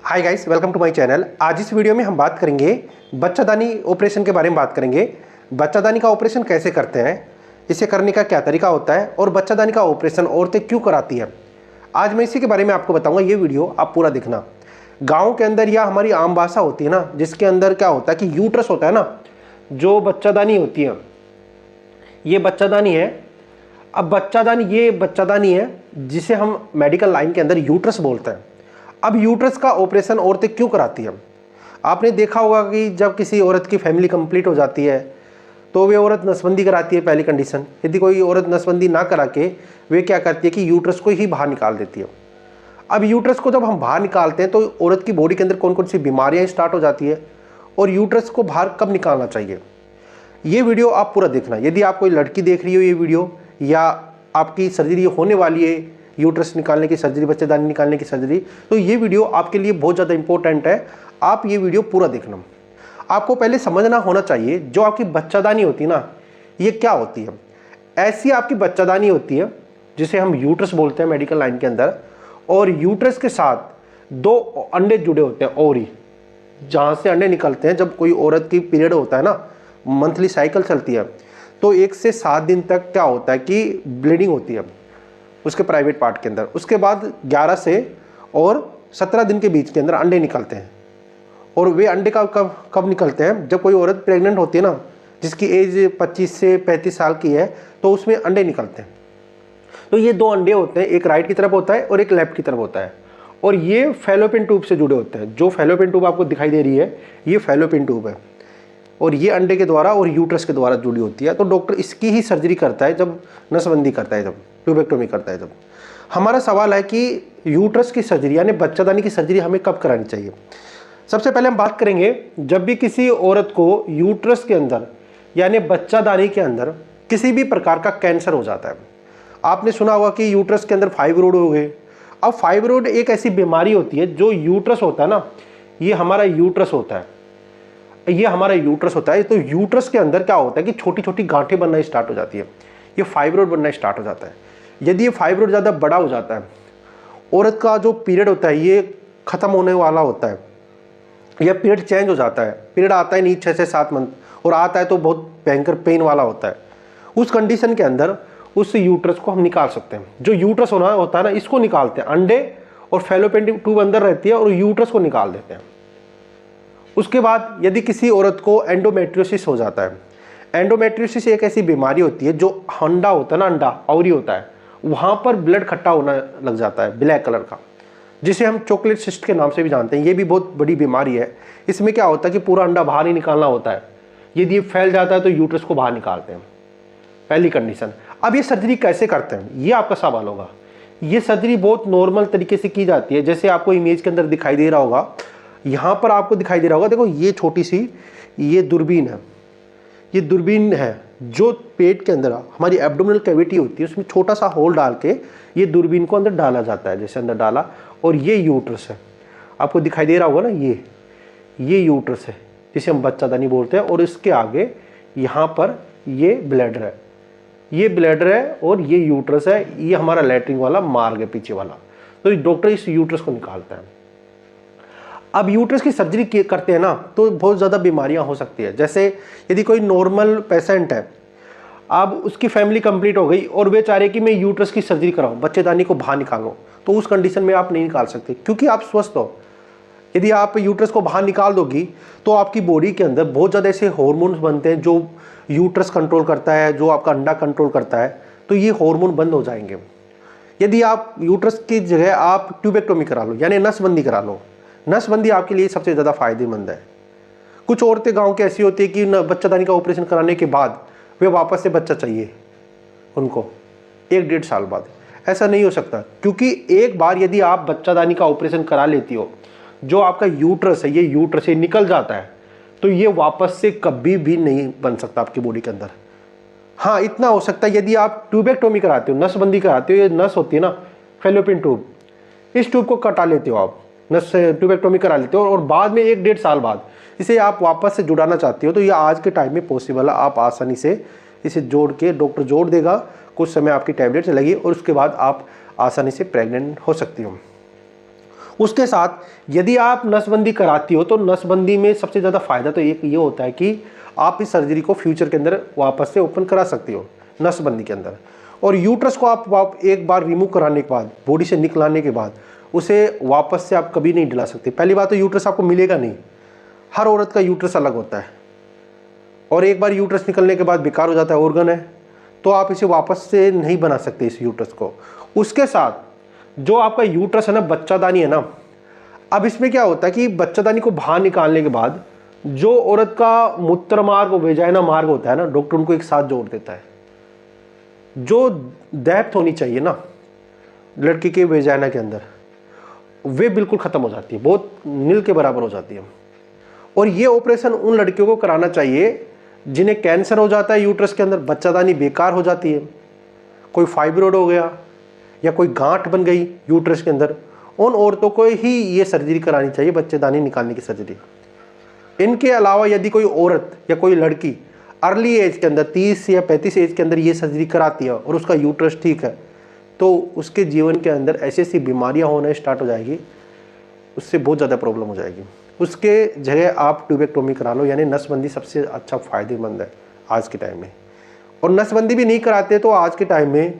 Hi guys, welcome to my channel. आज इस video में हम बात करेंगे बच्चादानी ऑपरेशन के बारे में बात करेंगे। बच्चादानी का ऑपरेशन कैसे करते हैं, इसे करने का क्या तरीका होता है और बच्चादानी का ऑपरेशन औरतें क्यों कराती है। आज मैं इसी के बारे में आपको बताऊंगा। ये वीडियो आप पूरा देखना। गाँव के अंदर या हमारी आम भाषा होती है ना, जिसके अंदर क्या होता है कि यूट्रस होता है ना, जो बच्चादानी होती है, ये बच्चादानी है। अब ये बच्चादानी है जिसे हम मेडिकल लाइन के अंदर यूट्रस बोलते हैं। अब यूट्रस का ऑपरेशन औरतें क्यों कराती हैं? आपने देखा होगा कि जब किसी औरत की फैमिली कंप्लीट हो जाती है तो वे औरत नसबंदी कराती है। पहली कंडीशन, यदि कोई औरत नसबंदी ना करा के वे क्या करती है कि यूट्रस को ही बाहर निकाल देती है। अब यूट्रस को जब हम बाहर निकालते हैं तो औरत की बॉडी के अंदर कौन कौन सी बीमारियां स्टार्ट हो जाती है और यूट्रस को बाहर कब निकालना चाहिए, ये वीडियो आप पूरा देखना। यदि आप कोई लड़की देख रही हो ये वीडियो, या आपकी सर्जरी होने वाली है, यूट्रस निकालने की सर्जरी, बच्चेदानी निकालने की सर्जरी, तो ये वीडियो आपके लिए बहुत ज़्यादा इंपॉर्टेंट है। आप ये वीडियो पूरा देखना। आपको पहले समझना होना चाहिए जो आपकी बच्चादानी होती है ना, ये क्या होती है। ऐसी आपकी बच्चादानी होती है जिसे हम यूट्रस बोलते हैं मेडिकल लाइन के अंदर, और यूट्रस के साथ दो अंडे जुड़े होते हैं, ओवरी, जहाँ से अंडे निकलते हैं। जब कोई औरत की पीरियड होता है ना, मंथली साइकिल चलती है, तो 1 से 7 दिन तक क्या होता है कि ब्लीडिंग होती है उसके प्राइवेट पार्ट के अंदर। उसके बाद 11 से और 17 दिन के बीच के अंदर अंडे निकलते हैं। और वे अंडे कब निकलते हैं? जब कोई औरत प्रेग्नेंट होती है ना, जिसकी एज 25 से 35 साल की है, तो उसमें अंडे निकलते हैं। तो ये 2 अंडे होते हैं, एक राइट की तरफ होता है और एक लेफ्ट की तरफ होता है, और ये फैलोपियन ट्यूब से जुड़े होते हैं। जो फैलोपियन ट्यूब आपको दिखाई दे रही है, ये फैलोपियन ट्यूब है, और ये अंडे के द्वारा और यूट्रस के द्वारा जुड़ी होती है। तो डॉक्टर इसकी ही सर्जरी करता है जब नसबंदी करता है, जब ट्यूबेक्टोमी करता है। जब हमारा सवाल है कि यूट्रस की सर्जरी यानी बच्चादानी की सर्जरी हमें कब करानी चाहिए। सबसे पहले हम बात करेंगे, जब भी किसी औरत को यूट्रस के अंदर यानी बच्चादानी के अंदर किसी भी प्रकार का कैंसर हो जाता है। आपने सुना होगा कि यूट्रस के अंदर फाइब्रोइड हो गए। अब फाइब्रोइड एक ऐसी बीमारी होती है, जो यूट्रस होता है ना, ये हमारा यूट्रस होता है, तो यूट्रस के अंदर क्या होता है कि छोटी छोटी गांठें बनना स्टार्ट हो जाती है, ये फाइब्रोइड बनना स्टार्ट हो जाता है। यदि ये फाइब्रोइड ज़्यादा बड़ा हो जाता है, औरत का जो पीरियड होता है ये ख़त्म होने वाला होता है, या पीरियड चेंज हो जाता है, पीरियड आता है नहीं 6 से 7 मंथ, और आता है तो बहुत भयंकर पेन वाला होता है, उस कंडीशन के अंदर उस यूट्रस को हम निकाल सकते हैं। जो यूट्रस होता है ना, इसको निकालते हैं। अंडे और फैलोपियन ट्यूब अंदर रहती है और यूट्रस को निकाल देते हैं। उसके बाद यदि किसी औरत को एंडोमेट्रियोसिस हो जाता है, एंडोमेट्रियोसिस एक ऐसी बीमारी होती है जो अंडा होता है ना, अंडा ओवरी होता है, वहाँ पर ब्लड खट्टा होना लग जाता है ब्लैक कलर का, जिसे हम चॉकलेट सिस्ट के नाम से भी जानते हैं। ये भी बहुत बड़ी बीमारी है। इसमें क्या होता है कि पूरा अंडा बाहर ही निकालना होता है। यदि ये फैल जाता है तो यूट्रस को बाहर निकालते हैं, पहली कंडीशन। अब ये सर्जरी कैसे करते हैं, ये आपका सवाल होगा। ये सर्जरी बहुत नॉर्मल तरीके से की जाती है, जैसे आपको इमेज के अंदर दिखाई दे रहा होगा। यहाँ पर आपको दिखाई दे रहा होगा, देखो ये छोटी सी ये दूरबीन है, ये दूरबीन है जो पेट के अंदर हमारी एब्डोमिनल कैविटी होती है, उसमें छोटा सा होल डाल के ये दूरबीन को अंदर डाला जाता है, जैसे अंदर डाला, और ये यूट्रस है, आपको दिखाई दे रहा होगा ना, ये यूट्रस है जिसे हम बच्चादानी बोलते हैं। और इसके आगे यहाँ पर ये ब्लैडर है, ये ब्लैडर है और ये यूट्रस है, ये हमारा लैट्रिन वाला मार्ग है पीछे वाला। तो डॉक्टर इस यूट्रस को निकालता है। अब यूट्रस की सर्जरी करते हैं ना, तो बहुत ज़्यादा बीमारियां हो सकती है। जैसे यदि कोई नॉर्मल पेशेंट है, अब उसकी फैमिली कंप्लीट हो गई और वे चाह रहे कि मैं यूट्रस की सर्जरी कराऊं, बच्चेदानी को बाहर निकालूं, तो उस कंडीशन में आप नहीं निकाल सकते, क्योंकि आप स्वस्थ हो। यदि आप यूट्रस को बाहर निकाल दोगी तो आपकी बॉडी के अंदर बहुत ज़्यादा ऐसे हॉर्मोन्स बनते हैं जो यूट्रस कंट्रोल करता है, जो आपका अंडा कंट्रोल करता है, तो ये हार्मोन बंद हो जाएंगे। यदि आप यूट्रस की जगह आप ट्यूबेक्टोमी करा लो यानी नसबंदी करा लो, नसबंदी आपके लिए सबसे ज़्यादा फायदेमंद है। कुछ औरतें गांव की ऐसी होती है कि बच्चादानी का ऑपरेशन कराने के बाद वे वापस से बच्चा चाहिए उनको 1-1.5 साल बाद। ऐसा नहीं हो सकता, क्योंकि एक बार यदि आप बच्चादानी का ऑपरेशन करा लेती हो, जो आपका यूट्रस है, ये यूट्रस से निकल जाता है, तो ये वापस से कभी भी नहीं बन सकता आपकी बॉडी के अंदर। हाँ, इतना हो सकता है यदि आप ट्यूबेक्टोमी कराते हो, नसबंदी कराते हो, ये नस होती है ना फैलोपियन ट्यूब, इस ट्यूब को कटा लेते हो आप, नस से ट्यूबेक्टोमी करा लेते हो, और बाद में 1-1.5 साल बाद इसे आप वापस से जुड़ाना चाहते हो, तो ये आज के टाइम में पॉसिबल है। आप आसानी से इसे जोड़ के, डॉक्टर जोड़ देगा, कुछ समय आपकी टैबलेट लगेगी और उसके बाद आप आसानी से प्रेग्नेंट हो सकती हो। उसके साथ यदि आप नसबंदी कराती हो तो नसबंदी में सबसे ज़्यादा फायदा तो एक ये होता है कि आप इस सर्जरी को फ्यूचर के अंदर वापस से ओपन करा सकती हो नसबंदी के अंदर। और यूट्रस को आप एक बार रिमूव कराने के बाद, बॉडी से निकलाने के बाद उसे वापस से आप कभी नहीं दिला सकते। पहली बात तो यूट्रस आपको मिलेगा नहीं, हर औरत का यूट्रस अलग होता है और एक बार यूट्रस निकलने के बाद बेकार हो जाता है, ऑर्गन है, तो आप इसे वापस से नहीं बना सकते इस यूट्रस को। उसके साथ जो आपका यूट्रस है ना, बच्चादानी है ना, अब इसमें क्या होता है कि बच्चादानी को बाहर निकालने के बाद जो औरत का मूत्र मार्ग और वेजाइना मार्ग होता है ना, डॉक्टर उनको एक साथ जोड़ देता है। जो डेप्थ होनी चाहिए ना लड़की के वेजाइना के अंदर, वे बिल्कुल ख़त्म हो जाती है, बहुत नील के बराबर हो जाती है। और ये ऑपरेशन उन लड़कियों को कराना चाहिए जिन्हें कैंसर हो जाता है यूट्रस के अंदर, बच्चादानी बेकार हो जाती है, कोई फाइब्रोइड हो गया या कोई गांठ बन गई यूट्रस के अंदर, उन औरतों को ही ये सर्जरी करानी चाहिए, बच्चेदानी निकालने की सर्जरी। इनके अलावा यदि कोई औरत या कोई लड़की अर्ली एज के अंदर 30 या 35 एज के अंदर ये सर्जरी कराती है और उसका यूट्रस ठीक है, तो उसके जीवन के अंदर ऐसी ऐसी बीमारियां होना स्टार्ट हो जाएगी, उससे बहुत ज़्यादा प्रॉब्लम हो जाएगी। उसके जगह आप ट्यूबेक्टोमी करा लो, यानी नसबंदी सबसे अच्छा फ़ायदेमंद है आज के टाइम में। और नसबंदी भी नहीं कराते तो आज के टाइम में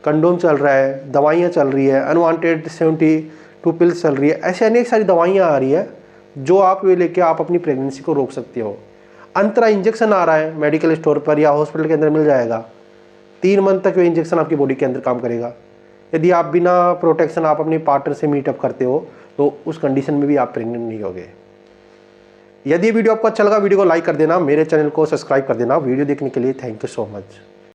कंडोम चल रहा है, दवाइयाँ चल रही है, अनवांटेड 72 पिल्स चल रही है, ऐसे अनेक सारी दवाइयाँ आ रही है जो आप ये लेके आप अपनी प्रेगनेंसी को रोक सकते हो। अंतरा इंजेक्शन आ रहा है मेडिकल स्टोर पर या हॉस्पिटल के अंदर मिल जाएगा, 3 मंथ तक वो इंजेक्शन आपकी बॉडी के अंदर काम करेगा। यदि आप बिना प्रोटेक्शन आप अपने पार्टनर से मीटअप करते हो तो उस कंडीशन में भी आप प्रेग्नेंट नहीं होगे। यदि वीडियो आपको अच्छा लगा, वीडियो को लाइक कर देना, मेरे चैनल को सब्सक्राइब कर देना। वीडियो देखने के लिए थैंक यू सो मच।